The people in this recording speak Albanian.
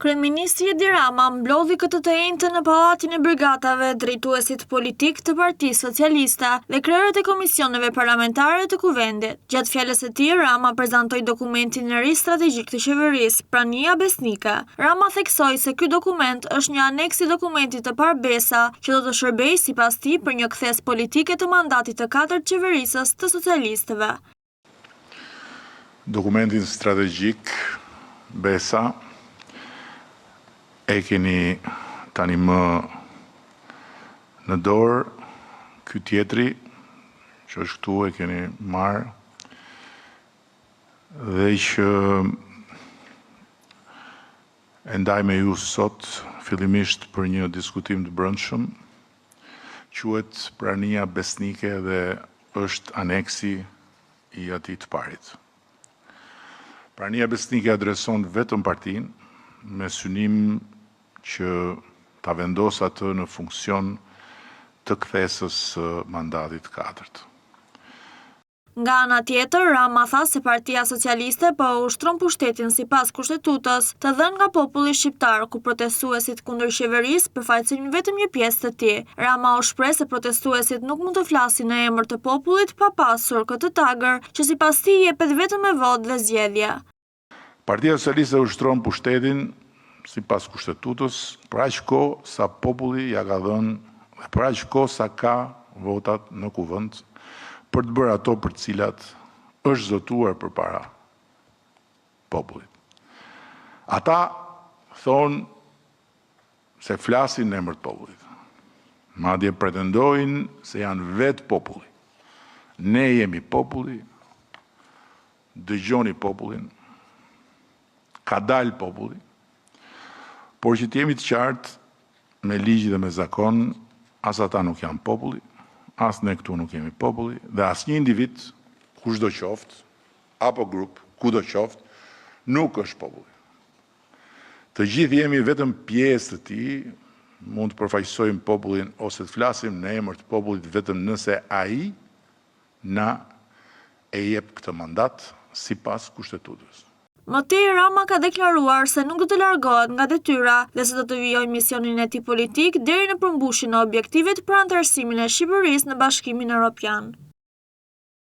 Kryeministri Edi Rama mblodhi këtë të njëjtën në Pallatin e Brigatave drejtuesit politik të Partisë Socialiste dhe krerët e komisioneve parlamentare të Kuvendit. Gjatë fjalës së tij, Rama prezantoi dokumentin e ri strategjik të qeverisë, Prania Besnike. Rama theksoi se ky dokument është një aneks i dokumentit të parë Besa, që do të shërbejë sipas tij për një kthes politike të mandatit të 4 qeverisës të socialistëve. Dokumentin strategjik Besa e keni tani më në dorë, ky tjetri që është këtu e keni marrë dhe që e ndaj me ju sot fillimisht për një diskutim të brendshëm, quhet Prania Besnike dhe është aneksi i atij të parit. Prania Besnike adreson vetëm partinë me synim që ta vendos atë në funksion të kthesës së mandatit 4. Nga ana tjetër, Rama tha se Partia Socialiste po ushtron pushtetin sipas kushtetutës të dhënë nga populli shqiptar, ku protestuesit kundër qeverisë përfaqësojnë vetëm një pjesë të tij. Rama u shpreh se protestuesit nuk mund të flasin në emër të popullit pa pasur këtë tagër që sipas tij jepet vetëm me votë dhe zgjedhje. Partia Socialiste ushtron pushtetin sipas kushtetutës për aq kohë sa populli ja ka dhënë dhe për aq kohë sa ka votat në kuvend për të bërë ato për të cilat është zotuar përpara popullit. Ata thonë se flasin në emër të popullit. Madje pretendojnë se janë vetë populli. Ne jemi populli, dëgjoni popullin, ka dalë populli, por që t'jemi të qartë me ligj dhe me zakon, as ata nuk janë populli, as ne këtu nuk jemi populli, dhe as një individ, kushdo qoftë, apo grup, kudo qoftë, nuk është populli. Të gjithë jemi vetëm pjesë të tij, mund të përfaqësojmë popullin ose të flasim në emër të popullit vetëm nëse ai na e jep këtë mandat sipas kushtetutës. Më tej, Rama ka deklaruar se nuk do të largohet nga detyra dhe se do të vijojë misionin e tij politik deri në përmbushjen e objektivit për anëtarësimin e Shqipërisë në Bashkimin Evropian.